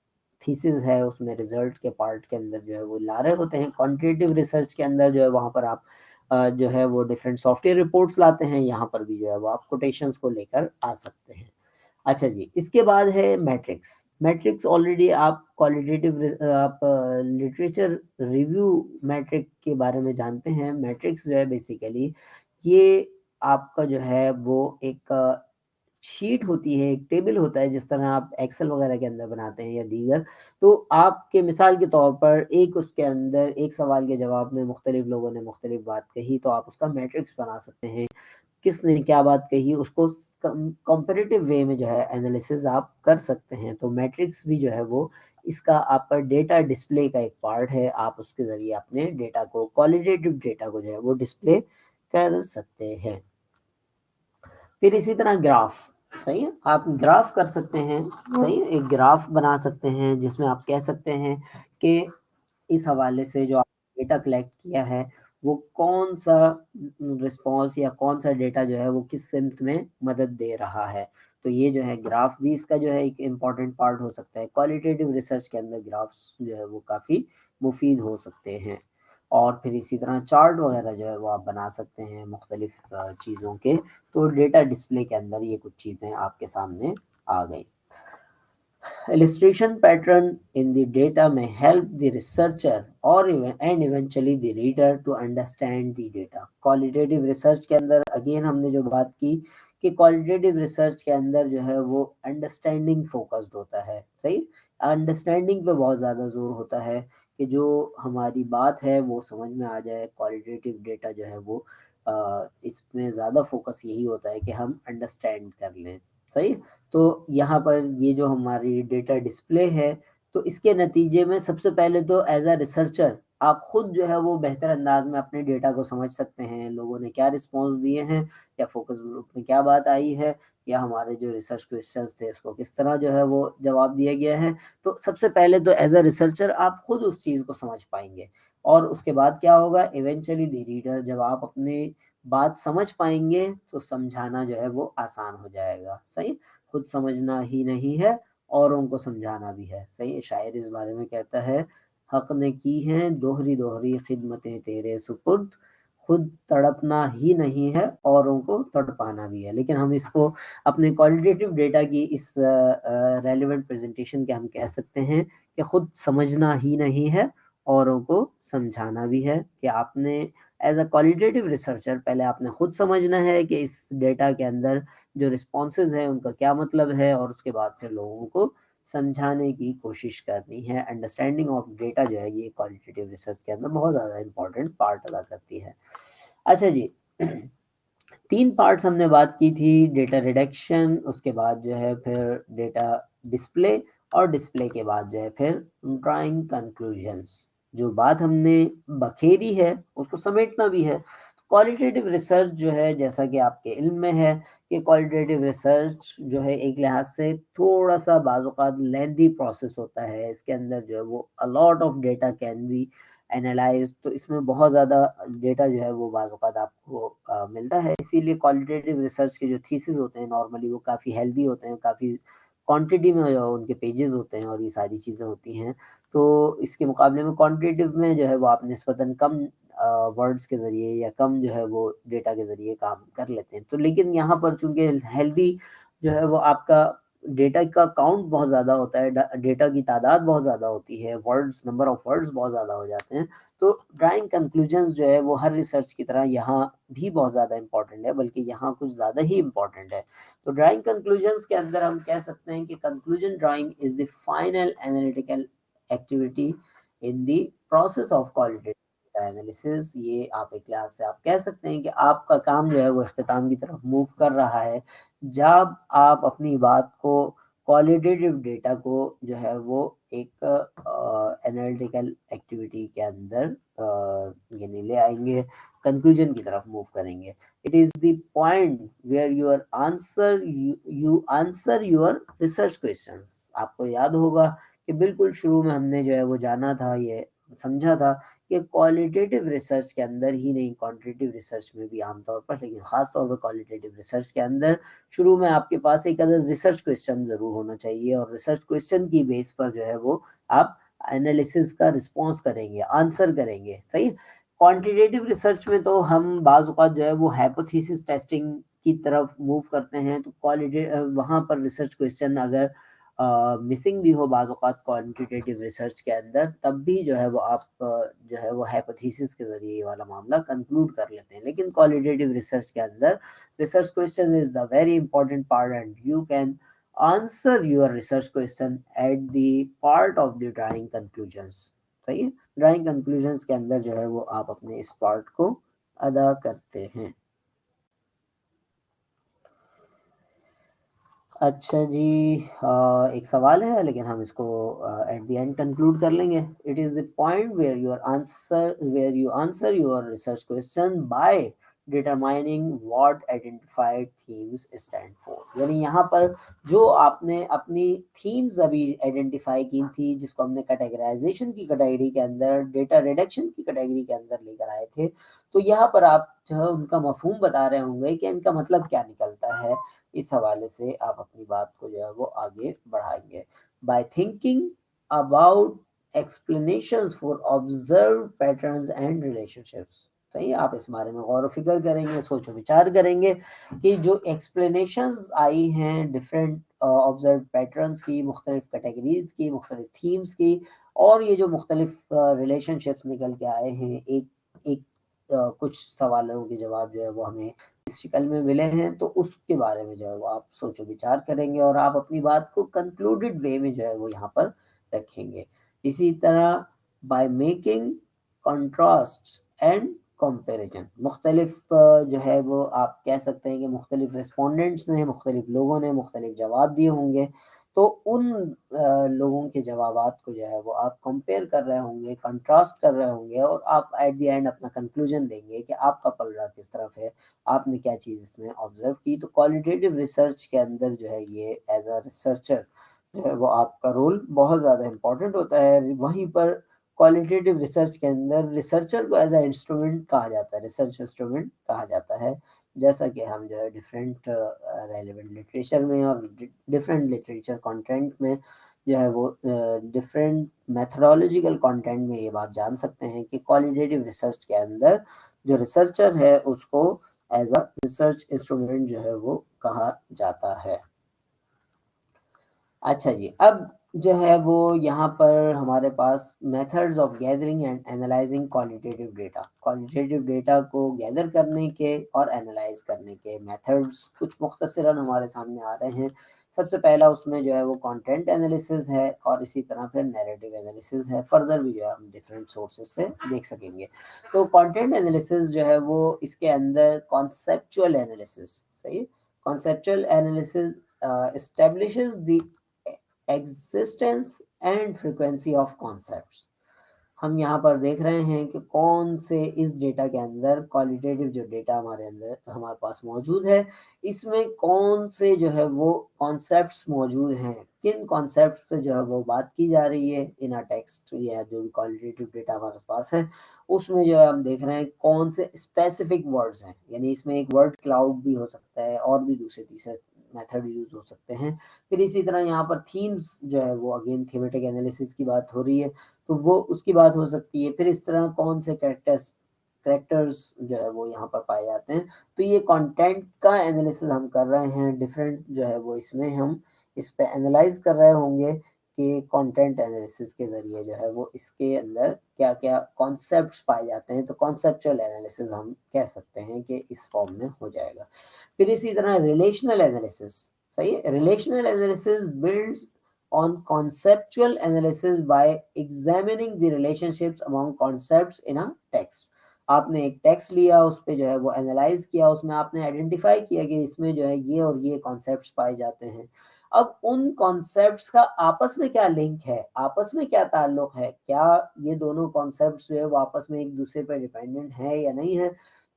थीसिस है उसमें रिजल्ट के पार्ट के अंदर जो है वो ला रहे होते हैं। क्वांटिटेटिव रिसर्च के अंदर जो है वहाँ पर आप जो है वो डिफरेंट सॉफ्टवेयर रिपोर्ट्स लाते हैं, यहाँ पर भी जो है वो आप कोटेशंस को लेकर आ सकते हैं। अच्छा जी, इसके बाद है मैट्रिक्स। मैट्रिक्स ऑलरेडी आप क्वालिटेटिव आप लिटरेचर रिव्यू मैट्रिक के बारे में जानते हैं। मैट्रिक्स जो है बेसिकली ये आपका जो है वो एक शीट होती है, एक टेबल होता है, जिस तरह आप एक्सेल वगैरह के अंदर बनाते हैं या दीगर। तो आपके मिसाल के तौर पर एक उसके अंदर एक सवाल के जवाब में मुख्तलिफ लोगों ने मुख्तलिफ बात कही, तो आप उसका मैट्रिक्स बना सकते हैं। किसने क्या बात कही उसको कंपैरेटिव वे में जो है एनालिसिस आप कर सकते हैं। तो मैट्रिक्स भी जो है वो इसका आपका डेटा डिस्प्ले का एक पार्ट है। आप उसके जरिए अपने डेटा को, क्वालिटेटिव डेटा को जो है वो डिस्प्ले कर सकते हैं। फिर इसी तरह ग्राफ, सही है, आप ग्राफ कर सकते हैं, सही है, एक ग्राफ बना सकते हैं जिसमें आप कह सकते हैं कि इस हवाले से जो आपने डेटा कलेक्ट किया है वो कौन सा रिस्पॉन्स या कौन सा डेटा जो है वो किस सिमत में मदद दे रहा है। तो ये जो है ग्राफ भी इसका जो है एक इम्पॉर्टेंट पार्ट हो सकता है। क्वालिटेटिव रिसर्च के अंदर ग्राफ्स जो है वो काफ़ी मुफीद हो सकते हैं। और फिर इसी तरह चार्ट वगैरह जो है वो आप बना सकते हैं मुख्तलिफ चीज़ों के। तो डेटा डिस्प्ले के अंदर ये कुछ चीज़ें आपके सामने आ गई। Illustration pattern in the data may help the researcher or and eventually the reader to understand the data. Qualitative research के अंदर अगेन हमने जो बात की कि क्वालिटेटिव रिसर्च के अंदर जो है वो अंडरस्टैंडिंग फोकस्ड होता है, सही, अंडरस्टैंडिंग पे बहुत ज़्यादा जोर होता है कि जो हमारी बात है वो समझ में आ जाए। क्वालिटेटिव डेटा जो है वो इसमें ज़्यादा फोकस यही होता है कि हम अंडरस्टैंड कर लें, सही। तो यहाँ पर ये जो हमारी डेटा डिस्प्ले है, तो इसके नतीजे में सबसे पहले तो एज अ रिसर्चर आप खुद जो है वो बेहतर अंदाज में अपने डेटा को समझ सकते हैं। लोगों ने क्या रिस्पॉन्स दिए हैं, या फोकस ग्रुप में क्या बात आई है, या हमारे जो रिसर्च क्वेश्चंस थे उसको किस तरह जो है वो जवाब दिया गया है। तो सबसे पहले तो एज अ रिसर्चर आप खुद उस चीज़ को समझ पाएंगे। और उसके बाद क्या होगा, इवेंचुअली द रीडर, जब आप अपने बात समझ पाएंगे तो समझाना जो है वो आसान हो जाएगा, सही। खुद समझना ही नहीं है, औरों को समझाना भी है, सही। शायर इस बारे में कहता है, हक ने की हैं दोहरी दोहरी खिदमतें तेरे सुपुर्द, खुद तड़पना ही नहीं है औरों को तड़पाना भी है। लेकिन हम इसको अपने क्वालिटेटिव डेटा की इस रेलिवेंट प्रेजेंटेशन के हम कह सकते हैं कि खुद समझना ही नहीं है, औरों को समझाना भी है। कि आपने एज अ क्वालिटेटिव रिसर्चर पहले आपने खुद समझना है कि इस डेटा के अंदर जो रिस्पॉन्सेज है उनका क्या मतलब है, और उसके बाद फिर लोगों को समझाने की कोशिश करनी है। अंडरस्टैंडिंग ऑफ डेटा जो है ये क्वालिटेटिव रिसर्च के अंदर बहुत ज़्यादा इंपॉर्टेंट पार्ट अदा करती है। अच्छा जी, तीन पार्ट्स हमने बात की थी, डेटा रिडक्शन, उसके बाद जो है फिर डेटा डिस्प्ले, और डिस्प्ले के बाद जो है फिर ड्राइंग कंक्लूजन्स। जो बात हमने बखेरी है उसको समेटना भी है। क्वालिटेटिव रिसर्च जो है, जैसा कि आपके इल्म में है कि क्वालिटेटिव रिसर्च जो है एक लिहाज से थोड़ा सा बाज़-औक़ात लेंथी प्रोसेस होता है। इसके अंदर जो है वो a lot of data can be analyse. तो इसमें बहुत ज़्यादा डेटा जो है वो बाज़-औक़ात आपको मिलता है। इसीलिए क्वालिटेटिव रिसर्च के जो थीसिस होते हैं नॉर्मली वो काफ़ी हेल्दी होते हैं, काफ़ी क्वांटिटी में उनके पेजेस होते हैं और ये सारी चीज़ें होती हैं। तो इसके मुकाबले में क्वांटिटेटिव में जो है वो आप निस्बतन कम वर्ड्स के ज़रिए या कम जो है वो डेटा के ज़रिए काम कर लेते हैं। तो लेकिन यहाँ पर चूँकि हेल्दी जो है वो आपका डेटा का काउंट बहुत ज़्यादा होता है, डेटा की तादाद बहुत ज़्यादा होती है, वर्ड्स, नंबर ऑफ वर्ड्स बहुत ज़्यादा हो जाते हैं। तो ड्राइंग कंक्लूजन्स जो है वो हर रिसर्च की तरह यहाँ भी बहुत ज़्यादा इंपॉर्टेंट है, बल्कि यहाँ कुछ ज़्यादा ही इंपॉर्टेंट है। तो ड्राइंग कंक्लूजन्स के अंदर हम कह सकते हैं कि conclusion drawing is the final analytical activity in the process of qualitative data analysis. ये आप एक लिहाज से आप कह सकते हैं कि आपका काम जो है वो इख्तिताम की तरफ मूव कर रहा है, जब आप अपनी बात को, क्वालिटेटिव डेटा को जो है वो एक एनालिटिकल एक्टिविटी के अंदर यानी ले आएंगे, कंक्लूजन की तरफ मूव करेंगे। It is the point where you answer your research questions. आपको याद होगा कि बिल्कुल शुरू में हमने जो है वो जाना था, ये समझा था कि क्वालिटेटिव रिसर्च के अंदर ही नहीं, क्वांटिटेटिव रिसर्च में भी आमतौर पर, लेकिन खास तौर पर क्वालिटेटिव रिसर्च के अंदर शुरू में आपके पास एक अदर रिसर्च क्वेश्चन जरूर होना चाहिए, और रिसर्च क्वेश्चन की बेस पर जो है वो आप एनालिसिस का रिस्पॉन्स करेंगे, आंसर करेंगे, सही। क्वांटिटेटिव रिसर्च में तो हम बाज़ औक़ात जो है वो हाइपोथेसिस टेस्टिंग की तरफ मूव करते हैं, तो वहाँ पर रिसर्च क्वेश्चन अगर मिसिंग भी हो बाज़ औक़ात क्वांटिटेटिव रिसर्च के अंदर, तब भी जो है वो आप जो है वो हाइपोथेसिस के ज़रिए ये वाला मामला कंक्लूड कर लेते हैं। लेकिन क्वालिटेटिव रिसर्च के अंदर research question is the very important part and you can answer your research question at the part of the drawing conclusions. सही है, ड्राइंग कंक्लूजन्स के अंदर जो है वो आप अपने इस पार्ट को अदा करते हैं। अच्छा जी, एक सवाल है लेकिन हम इसको एट द एंड कंक्लूड कर लेंगे। It is the point where you answer your research question by determining what identified themes stand for. यानी यहाँ पर जो आपने अपनी थीम्स अभी आइडेंटिफाई की थी, जिसको हमने कैटेगराइजेशन की कैटेगरी के अंदर, डेटा रिडक्शन की कैटेगरी के अंदर लेकर आए थे, तो यहाँ पर आप जो है उनका मफहूम बता रहे होंगे कि इनका मतलब क्या निकलता है। इस हवाले से आप अपनी बात को जो है वो आगे बढ़ाएंगे। By thinking about explanations for observed patterns and relationships। सही, आप इस बारे में गौर फिक्र करेंगे, सोचो विचार करेंगे कि जो एक्सप्लेनेशंस आई हैं डिफरेंट ऑब्जर्व पैटर्न्स की, मुख्तलिफ कैटेगरीज की, मुख्तलिफ थीम्स की, और ये जो मुख्तलिफ रिलेशनशिप्स निकल के आए हैं, एक एक कुछ सवालों के जवाब जो है वो हमें इस शक्ल में मिले हैं, तो उसके बारे में जो है वो आप सोचो विचार करेंगे और आप अपनी बात को कंक्लूडेड वे में जो है वो यहाँ पर रखेंगे। इसी तरह by making contrast and comparison, मुख्तलिफ जो है वो आप कह सकते हैं कि मुख्तलिफ रिस्पोंडेंट्स ने, मुख्तलिफ लोगों ने मुख्तलिफ जवाब दिए होंगे, तो उन लोगों के जवाबात को जो है वो आप कंपेयर कर रहे होंगे, कंट्रास्ट कर रहे होंगे, और आप एट द एंड अपना कंक्लूजन देंगे कि आपका पलड़ा किस तरफ है, आपने क्या चीज़ इसमें ऑब्जर्व की। तो क्वालिटेटिव रिसर्च के अंदर जो है ये एज अ रिसर्चर जो है वो आपका रोल बहुत ज़्यादा इम्पोर्टेंट होता है। वहीं पर क्वालिटेटिव रिसर्च के अंदर रिसर्चर को एज अ इंस्ट्रूमेंट कहा जाता है, रिसर्च इंस्ट्रूमेंट कहा जाता है, जैसा कि हम जो है डिफरेंट रेलेवेंट लिटरेचर में और डिफरेंट लिटरेचर कंटेंट में जो है वो डिफरेंट मेथोडोलॉजिकल कंटेंट में ये बात जान सकते हैं कि क्वालिटेटिव रिसर्च के अंदर जो रिसर्चर है उसको एज अ रिसर्च इंस्ट्रूमेंट जो है वो कहा जाता है। अच्छा जी, अब जो है वो यहाँ पर हमारे पास methods of gathering and analysing qualitative data, qualitative data को गैदर करने के और एनालाइज करने के मेथड्स कुछ मुख्तसरन हमारे सामने आ रहे हैं। सबसे पहला उसमें जो है वो कंटेंट एनालिसिस है, और इसी तरह फिर नैरेटिव एनालिसिस है। फर्दर भी जो है हम डिफरेंट सोर्सेज से देख सकेंगे। तो कंटेंट एनालिसिस जो है वो इसके अंदर कॉन्सेप्चुअल एनालिसिस, सही, conceptual analysis establishes the existence and frequency of concepts। हम यहाँ पर देख रहे हैं कि कौन से इस डेटा के अंदर, क्वालिटेटिव जो डेटा हमारे अंदर हमारे पास मौजूद है, इसमें कौन से जो है वो कॉन्सेप्ट्स मौजूद हैं, किन कॉन्सेप्ट पे जो है वो बात की जा रही है इन अ टेक्स्ट, या जो भी क्वालिटेटिव डेटा हमारे पास है उसमें जो है हम देख रहे हैं कौन से स्पेसिफिक वर्ड्स हैं। यानी इसमें एक वर्ड क्लाउड भी हो सकता है, और भी दूसरे तीसरे मेथड यूज हो सकते हैं। फिर इसी तरह यहाँ पर थीम्स जो है वो अगेन थीमेटिक एनालिसिस की बात हो रही है, तो वो उसकी बात हो सकती है। फिर इस तरह कौन से कैरेक्टर्स जो है वो यहाँ पर पाए जाते हैं। तो ये कंटेंट का एनालिसिस हम कर रहे हैं, डिफरेंट जो है वो इसमें हम इस पे एनालाइज कर रहे होंगे कि कंटेंट एनालिसिस के जरिए जो है वो इसके अंदर क्या क्या कॉन्सेप्ट्स पाए जाते हैं। तो कॉन्सेप्चुअल एनालिसिस हम कह सकते हैं कि इस फॉर्म में हो जाएगा। फिर इसी तरह रिलेशनल एनालिसिस, सही है, relational analysis builds on conceptual analysis by examining the relationships among concepts in a text। आपने एक टेक्स्ट लिया, उस पे जो है वो एनालाइज किया, उसमें आपने आइडेंटिफाई किया कि इसमें जो है ये और ये कॉन्सेप्ट्स पाए जाते हैं। अब उन कॉन्सेप्ट्स का आपस में क्या लिंक है, आपस में क्या ताल्लुक है, क्या ये दोनों कॉन्सेप्ट्स जो है वो आपस में एक दूसरे पर डिपेंडेंट है या नहीं है।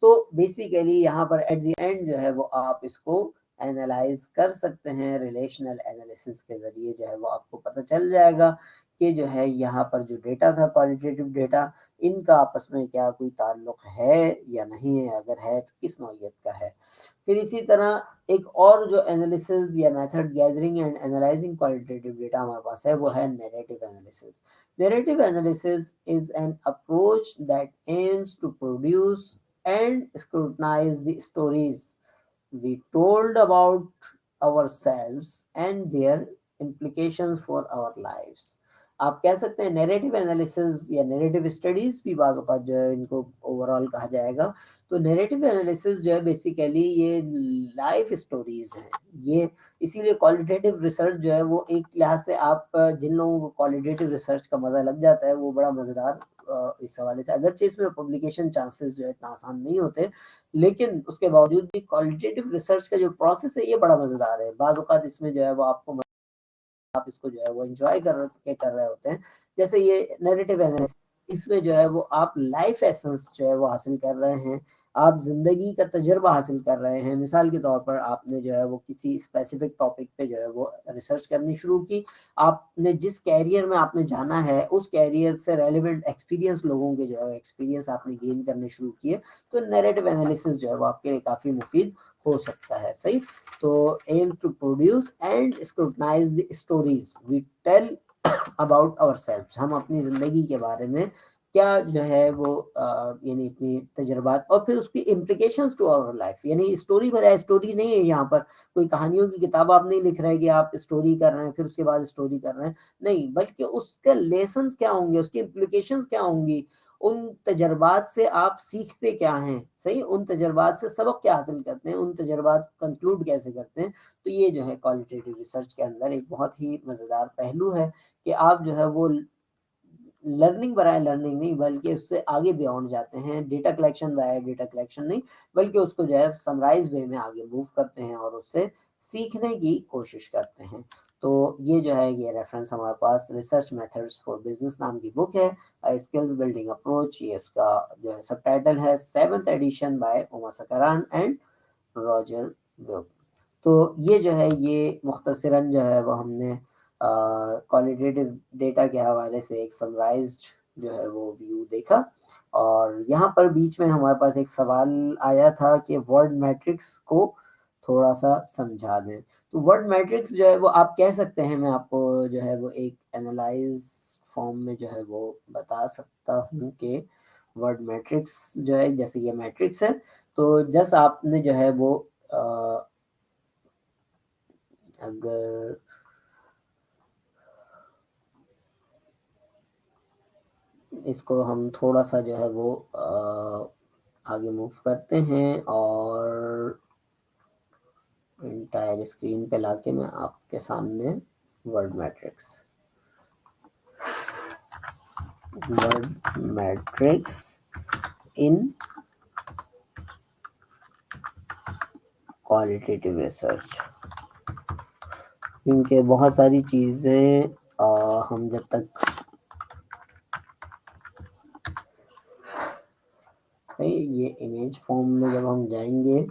तो बेसिकली यहाँ पर एट द एंड जो है वो आप इसको एनालाइज कर सकते हैं रिलेशनल एनालिसिस के जरिए। जो है वो आपको पता चल जाएगा कि जो है यहाँ पर जो डेटा था, क्वालिटेटिव डेटा, इनका आपस में क्या कोई ताल्लुक है या नहीं है, अगर है तो किस नौइयत का है। फिर इसी तरह एक और जो एनालिसिस या method gathering and analysing qualitative data हमारे पास है, वो है narrative analysis. Narrative analysis is an approach that aims to produce and scrutinize the stories we told about ourselves and their implications for our lives. आप कह सकते हैं narrative analysis या नैरेटिव स्टडीज भी बाज़ औक़ात जो है इनको ओवरऑल कहा जाएगा। तो नैरेटिव एनालिसिस जो है बेसिकली ये लाइफ स्टोरीज हैं। ये इसीलिए क्वालिटेटिव रिसर्च जो है वो एक लिहाज से, आप जिन लोगों को क्वालिटेटिव रिसर्च का मज़ा लग जाता है वो बड़ा मज़ेदार इस हवाले से, अगरचे इसमें पब्लिकेशन चांसेस जो है इतना आसान नहीं होते, लेकिन उसके बावजूद भी क्वालिटेटिव रिसर्च का जो प्रोसेस है ये बड़ा मज़ेदार है। बाज़ औक़ात इसमें जो है वो आपको, आप इसको जो है वो एंजॉय कर रहे होते हैं। जैसे ये नैरेटिव एनालिसिस, इसमें जो है वो आप लाइफ एसेंस जो है वो हासिल कर रहे हैं, आप जिंदगी का तजर्बा हासिल कर रहे हैं। मिसाल के तौर पर आपने जो है वो किसी स्पेसिफिक टॉपिक पे जो है वो रिसर्च करनी शुरू की, आपने जिस कैरियर में आपने जाना है उस कैरियर से रेलिवेंट एक्सपीरियंस लोगों के जो है एक्सपीरियंस आपने गेन करने शुरू किए, तो नैरेटिव एनालिसिस जो है वो आपके लिए काफी मुफीद हो सकता है। सही। तो aim to produce and scrutinize the stories we tell about our self. हम अपनी जिंदगी के बारे में क्या जो है वो यानी इतनी तजर्बात, और फिर उसकी इम्प्लीकेशंस टू आवर लाइफ, यानी स्टोरी भरा है, स्टोरी नहीं है यहाँ पर कोई कहानियों की किताब आप नहीं लिख रहे हैं कि आप स्टोरी कर रहे हैं फिर उसके बाद स्टोरी कर रहे हैं, नहीं, बल्कि उसके लेसन्स क्या होंगे, उसकी इम्प्लीकेशंस क्या होंगी, उन तजर्बात से आप सीखते क्या हैं, सही, उन तजर्बात से सबक क्या हासिल करते हैं, उन तजर्बात कंक्लूड कैसे करते हैं। तो ये जो है क्वालिटेटिव रिसर्च के अंदर एक बहुत ही मज़ेदार पहलू है कि आप जो है वो लर्निंग बराए लर्निंग नहीं, बल्कि उससे आगे बियॉन्ड जाते हैं, डेटा कलेक्शन बराए डेटा कलेक्शन नहीं, बल्कि उसको जो है समराइज वे में आगे मूव करते हैं और उससे सीखने की कोशिश करते हैं। तो ये जो है ये रेफरेंस हमारे पास रिसर्च मेथड्स फॉर बिजनेस नाम की बुक है, स्किल्स बिल्डिंग अप्रोच, ये उसका जो है सब टाइटल है, 7th edition by Uma Sekaran and Roger Bougie. तो ये जो है ये मुख्तसरन जो है वो हमने क्वालिटेटिव डेटा के हवाले से एक समराइज्ड जो है वो व्यू देखा। और यहाँ पर बीच में हमारे पास एक सवाल आया था कि वर्ड मैट्रिक्स को थोड़ा सा समझा दें। तो वर्ड मैट्रिक्स जो है वो आप कह सकते हैं, मैं आपको जो है वो एक एनालाइज फॉर्म में जो है वो बता सकता हूँ कि वर्ड मैट्रिक्स जो है, जैसे ये मैट्रिक्स है, तो जस्ट आपने जो है वो अगर इसको हम थोड़ा सा जो है वो आगे मूव करते हैं और इंटायर स्क्रीन पे लाके मैं आपके सामने वर्ड मैट्रिक्स इन क्वालिटेटिव रिसर्च, क्योंकि बहुत सारी चीज़ें हम जब तक ये इमेज फॉर्म में जब हम जाएंगे,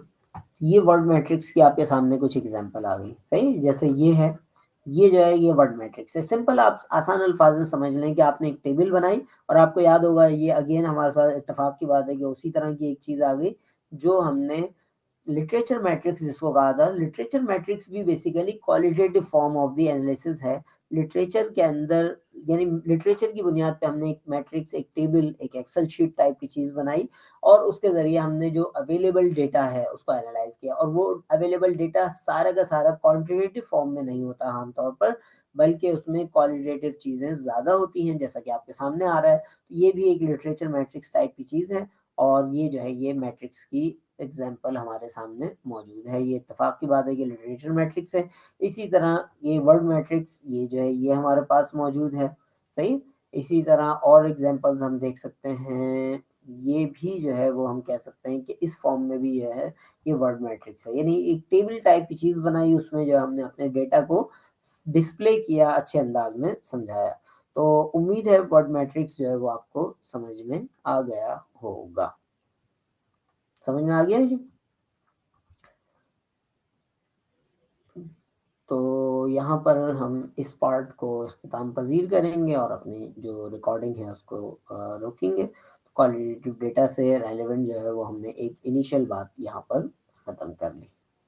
ये वर्ड मैट्रिक्स की आपके सामने कुछ एग्जांपल आ गई, सही, जैसे ये है, ये जो है ये वर्ड मैट्रिक्स है। सिंपल आप आसान अल्फाज में समझ लें कि आपने एक टेबल बनाई और आपको याद होगा, ये अगेन हमारे पास इत्तेफाक की बात है कि उसी तरह की एक चीज़ आ गई जो हमने लिटरेचर मैट्रिक्स जिसको कहा था। लिटरेचर मैट्रिक्स भी basically qualitative form of the analysis है। लिटरेचर के अंदर, यानी लिटरेचर की बुनियाद पे हमने एक मैट्रिक्स, एक टेबल, एक एक्सेल शीट टाइप की चीज बनाई और उसके जरिए हमने जो अवेलेबल डेटा है उसको एनालाइज किया। और वो अवेलेबल डेटा सारा का सारा क्वांटिटेटिव फॉर्म में नहीं होता आमतौर पर, बल्कि उसमें क्वालिटेटिव चीजें ज्यादा होती हैं, जैसा कि आपके सामने आ रहा है। तो ये भी एक लिटरेचर मैट्रिक्स टाइप की चीज है और ये जो है ये मैट्रिक्स की एग्जाम्पल हमारे सामने मौजूद है। ये इत्तेफाक की बात है कि लिटरेचर मैट्रिक्स है। इसी तरह ये वर्ड मैट्रिक्स, ये जो है ये हमारे पास मौजूद है, सही। इसी तरह और एग्जांपल्स हम देख सकते हैं, ये भी जो है वो हम कह सकते हैं कि इस फॉर्म में भी जो है ये वर्ड मैट्रिक्स है, यानी एक टेबल टाइप की चीज बनाई, उसमें जो हमने अपने डेटा को डिस्प्ले किया, अच्छे अंदाज में समझाया। तो उम्मीद है वर्ड मैट्रिक्स जो है वो आपको समझ में आ गया होगा। समझ में आ गया जी? तो यहाँ पर हम इस पार्ट को इख्तिताम पजीर करेंगे और अपनी जो रिकॉर्डिंग है उसको रोकेंगे। क्वालिटेटिव डेटा से रेलेवेंट जो है वो हमने एक इनिशियल बात यहाँ पर ख़त्म कर ली।